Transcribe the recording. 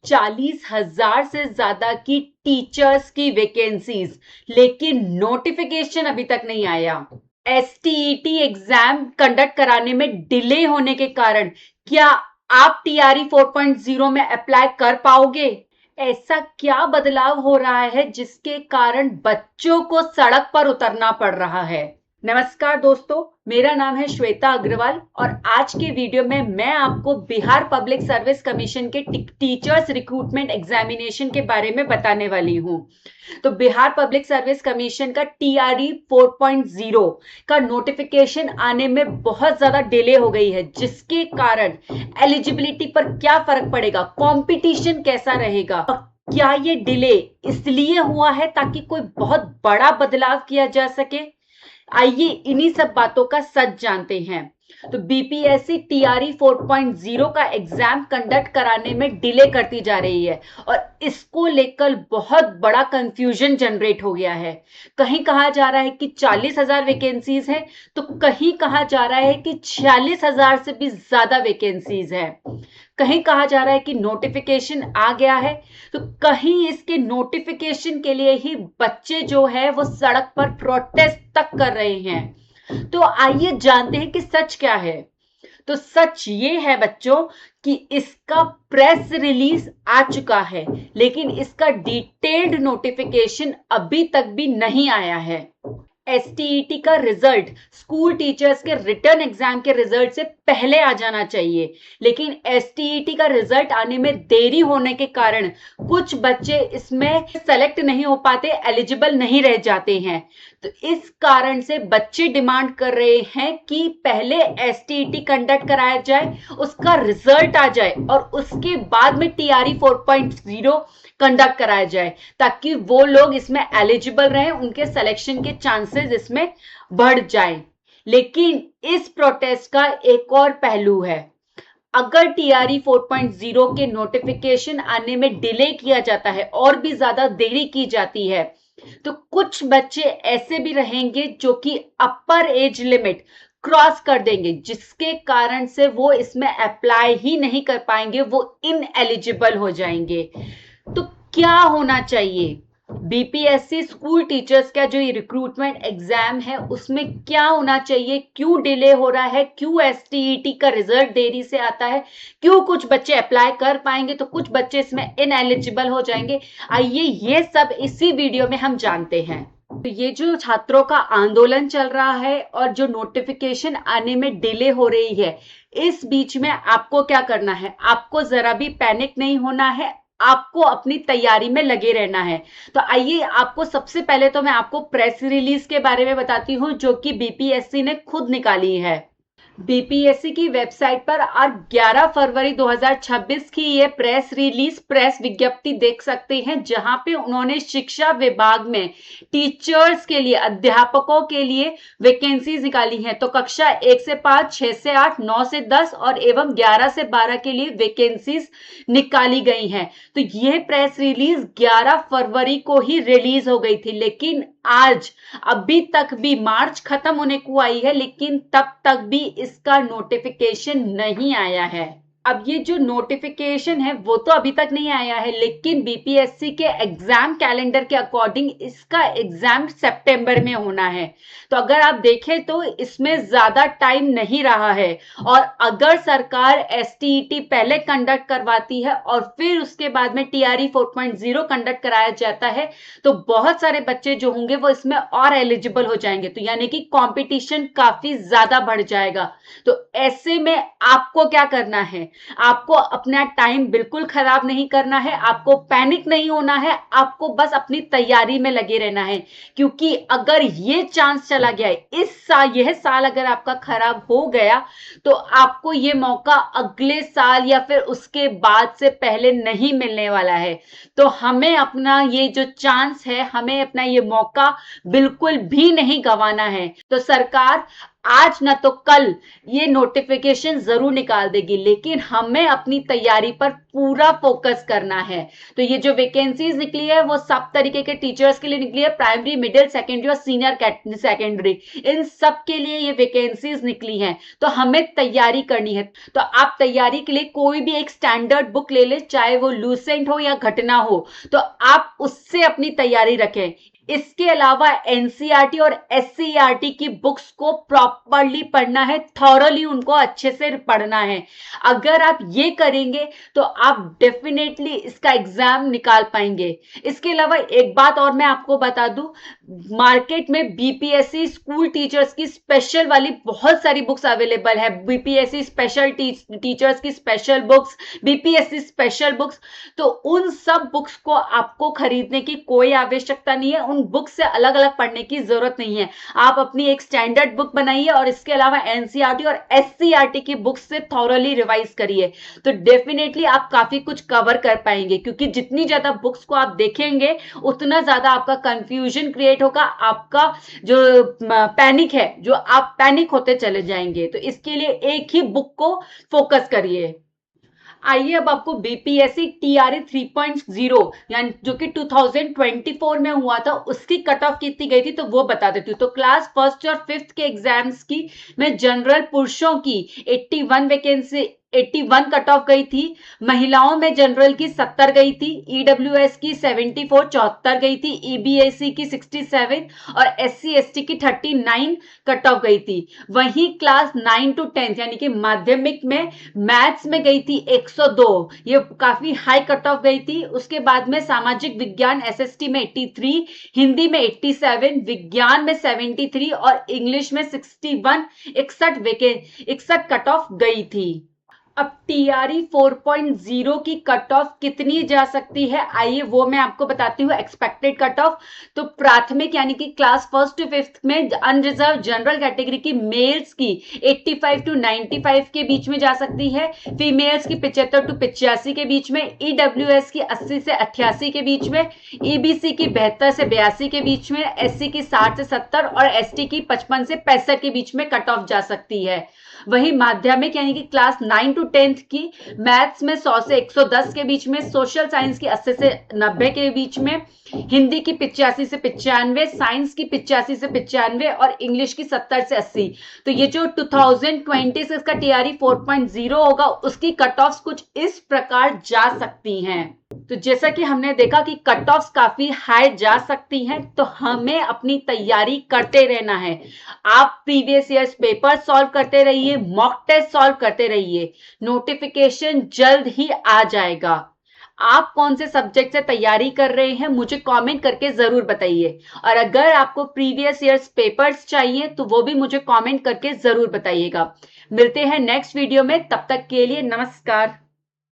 40,000 से ज्यादा की टीचर्स की वैकेंसीज, लेकिन नोटिफिकेशन अभी तक नहीं आया। एसटीईटी एग्जाम कंडक्ट कराने में डिले होने के कारण क्या आप टीआरई 4.0 में अप्लाई कर पाओगे? ऐसा क्या बदलाव हो रहा है जिसके कारण बच्चों को सड़क पर उतरना पड़ रहा है? नमस्कार दोस्तों, मेरा नाम है श्वेता अग्रवाल और आज के वीडियो में मैं आपको बिहार पब्लिक सर्विस कमीशन के टीचर्स रिक्रूटमेंट एग्जामिनेशन के बारे में बताने वाली हूं। तो बिहार पब्लिक सर्विस कमीशन का टीआरई 4.0 का नोटिफिकेशन आने में बहुत ज्यादा डिले हो गई है, जिसके कारण एलिजिबिलिटी पर क्या फर्क पड़ेगा, कंपटीशन कैसा रहेगा, क्या ये डिले इसलिए हुआ है ताकि कोई बहुत बड़ा बदलाव किया जा सके। आइए इन्हीं सब बातों का सच जानते हैं। तो बीपीएससी टीआरई 4.0 का एग्जाम कंडक्ट कराने में डिले करती जा रही है और इसको लेकर बहुत बड़ा कंफ्यूजन जनरेट हो गया है। कहीं कहा जा रहा है कि 40,000 वैकेंसीज है, तो कहीं कहा जा रहा है कि 46,000 से भी ज्यादा वैकेंसीज है। कहीं कहा जा रहा है कि नोटिफिकेशन आ गया है, तो कहीं इसके नोटिफिकेशन के लिए ही बच्चे जो है वो सड़क पर प्रोटेस्ट तक कर रहे हैं। तो आइए जानते हैं कि सच क्या है। तो सच ये है बच्चों कि इसका प्रेस रिलीज आ चुका है, लेकिन इसका डिटेल्ड नोटिफिकेशन अभी तक भी नहीं आया है। एसटीईटी का रिजल्ट स्कूल टीचर्स के रिटर्न एग्जाम के रिजल्ट से पहले आ जाना चाहिए, लेकिन एसटीईटी का रिजल्ट आने में देरी होने के कारण कुछ बच्चे इसमें सेलेक्ट नहीं हो पाते, एलिजिबल नहीं रह जाते हैं। तो इस कारण से बच्चे डिमांड कर रहे हैं कि पहले एसटीईटी कंडक्ट कराया जाए, उसका रिजल्ट आ जाए और उसके बाद में टीआरई 4.0 कंडक्ट कराया जाए, ताकि वो लोग इसमें एलिजिबल रहें, उनके सिलेक्शन के चांसेस इसमें बढ़ जाएं। लेकिन इस प्रोटेस्ट का एक और पहलू है। अगर टीआरई 4.0 के नोटिफिकेशन आने में डिले किया जाता है और भी ज्यादा देरी की जाती है, तो कुछ बच्चे ऐसे भी रहेंगे जो कि अपर एज लिमिट क्रॉस कर देंगे, जिसके कारण से वो इसमें अप्लाई ही नहीं कर पाएंगे, वो इनएलिजिबल हो जाएंगे। तो क्या होना चाहिए? बीपीएससी स्कूल टीचर्स का जो ये रिक्रूटमेंट एग्जाम है उसमें क्या होना चाहिए, क्यों डिले हो रहा है, क्यों एसटीईटी का रिजल्ट देरी से आता है, क्यों कुछ बच्चे अप्लाई कर पाएंगे तो कुछ बच्चे इसमें इनएलिजिबल हो जाएंगे। आइए ये सब इसी वीडियो में हम जानते हैं। तो ये जो छात्रों का आंदोलन चल रहा है और जो नोटिफिकेशन आने में डिले हो रही है, इस बीच में आपको क्या करना है? आपको जरा भी पैनिक नहीं होना है, आपको अपनी तैयारी में लगे रहना है। तो आइए आपको सबसे पहले तो मैं आपको प्रेस रिलीज के बारे में बताती हूँ, जो कि बीपीएससी ने खुद निकाली है। बीपीएससी की वेबसाइट पर आज 11 फरवरी 2026 की ये प्रेस रिलीज, प्रेस विज्ञप्ति देख सकते हैं, जहां पे उन्होंने शिक्षा विभाग में टीचर्स के लिए, अध्यापकों के लिए वैकेंसीज निकाली हैं। तो कक्षा 1 से 5, 6 से 8, 9 से 10 और एवं 11 से 12 के लिए वैकेंसीज निकाली गई हैं। तो यह प्रेस रिलीज 11 फरवरी को ही रिलीज हो गई थी, लेकिन आज अभी तक भी मार्च खत्म होने को आई है, लेकिन तब तक भी इसका नोटिफिकेशन नहीं आया है। अब ये जो नोटिफिकेशन है वो तो अभी तक नहीं आया है, लेकिन बीपीएससी के एग्जाम कैलेंडर के अकॉर्डिंग इसका एग्जाम सितंबर में होना है। तो अगर आप देखें तो इसमें ज्यादा टाइम नहीं रहा है, और अगर सरकार एसटीईटी पहले कंडक्ट करवाती है और फिर उसके बाद में टीआरई 4.0 कंडक्ट कराया जाता है, तो बहुत सारे बच्चे जो होंगे वो इसमें और एलिजिबल हो जाएंगे। तो यानी कि कंपटीशन काफी ज्यादा बढ़ जाएगा। तो ऐसे में आपको क्या करना है? आपको अपना टाइम बिल्कुल खराब नहीं करना है, आपको पैनिक नहीं होना है, आपको बस अपनी तैयारी में लगे रहना है। क्योंकि अगर ये चांस चला गया, यह साल अगर आपका खराब हो गया, तो आपको ये मौका अगले साल या फिर उसके बाद से पहले नहीं मिलने वाला है। तो हमें अपना ये जो चांस है, हमें अपना ये मौका बिल्कुल भी नहीं गंवाना है। तो सरकार आज ना तो कल ये नोटिफिकेशन जरूर निकाल देगी, लेकिन हमें अपनी तैयारी पर पूरा फोकस करना है। तो ये जो वैकेंसीज निकली है वो सब तरीके के टीचर्स के लिए निकली है, प्राइमरी, मिडिल, सेकेंडरी और सीनियर सेकेंडरी, इन सब के लिए ये वैकेंसीज निकली हैं। तो हमें तैयारी करनी है। तो आप तैयारी के लिए कोई भी एक स्टैंडर्ड बुक ले ले, चाहे वो लूसेंट हो या घटना हो, तो आप उससे अपनी तैयारी रखें। इसके अलावा एनसीईआरटी और एससीईआरटी की बुक्स को प्रॉपरली पढ़ना है, थॉरली उनको अच्छे से पढ़ना है। अगर आप ये करेंगे तो आप डेफिनेटली इसका एग्जाम निकाल पाएंगे। इसके अलावा एक बात और मैं आपको बता दूं, मार्केट में बीपीएससी स्कूल टीचर्स की स्पेशल वाली बहुत सारी बुक्स अवेलेबल है। बीपीएससी स्पेशल टीचर्स की special books, BPSC special books, तो उन सब बुक्स को आपको खरीदने की कोई आवश्यकता नहीं है। उन बुक्स से अलग अलग पढ़ने की जरूरत नहीं है। आप अपनी एक स्टैंडर्ड बुक बनाइए और इसके अलावा एनसीईआरटी और एससीईआरटी की बुक्स से थॉरली रिवाइज करिए, तो डेफिनेटली आप काफी कुछ कवर कर पाएंगे। क्योंकि जितनी ज्यादा बुक्स को आप देखेंगे उतना ज्यादा आपका कंफ्यूजन क्रिएट होगा, आपका जो पैनिक है, जो आप पैनिक होते चले जाएंगे। तो इसके लिए एक ही बुक को फोकस करिए। आइए अब आपको बीपीएससी टीआरई 3.0 यानी जो कि 2024 में हुआ था, उसकी कट ऑफ कितनी गई थी तो वो बता देती हूँ। तो क्लास फर्स्ट और फिफ्थ के एग्जाम्स की में जनरल पुरुषों की 81 वैकेंसी 81 कट ऑफ गई थी। महिलाओं में जनरल की 70 गई थी, ईडब्ल्यूएस की 74 74 गई थी, ईबीएससी की 67 और एससी एसटी की 39 कट ऑफ गई थी। वहीं क्लास 9 टू 10 यानी कि माध्यमिक में मैथ्स में गई थी 102, ये काफी हाई कट ऑफ गई थी। उसके बाद में सामाजिक विज्ञान एसएसटी में 83, हिंदी में 87, विज्ञान में 73 और इंग्लिश में 61, 61 कट ऑफ गई थी। अब टीआरई 4.0 की कट ऑफ कितनी जा सकती है, आइए वो मैं आपको बताती हूँ। एक्सपेक्टेड कट ऑफ, तो प्राथमिक यानी कि क्लास फर्स्ट टू फिफ्थ में अनरिजर्व जनरल कैटेगरी की मेल्स की 85 टू 95 के बीच में जा सकती है, फीमेल्स की 75 टू 85 के बीच में, ईडब्ल्यूएस की 80 से 88 के बीच में, ईबीसी की 72 से 82 के बीच में, एससी की 60 से 70 और एसटी की 55 से 65 के बीच में कट ऑफ जा सकती है। वही माध्यमिक यानी कि क्लास 9 टू 10 की मैथ्स में 100 से 110 के बीच में, सोशल साइंस की 80 से 90 के बीच में, हिंदी की 85 से 95, साइंस की 85 से 95 और इंग्लिश की 70 से 80। तो ये जो 2020 से इसका टीआरई 4.0 होगा, उसकी कट ऑफ कुछ इस प्रकार जा सकती हैं। तो जैसा कि हमने देखा कि कट ऑफ काफी हाई जा सकती हैं, तो हमें अपनी तैयारी करते रहना है। आप प्रीवियस ईयर्स पेपर सॉल्व करते रहिए, मॉक टेस्ट सॉल्व करते रहिए, नोटिफिकेशन जल्द ही आ जाएगा। आप कौन से सब्जेक्ट से तैयारी कर रहे हैं मुझे कमेंट करके जरूर बताइए, और अगर आपको प्रीवियस ईयर्स पेपर्स चाहिए तो वो भी मुझे कमेंट करके जरूर बताइएगा। मिलते हैं नेक्स्ट वीडियो में, तब तक के लिए नमस्कार।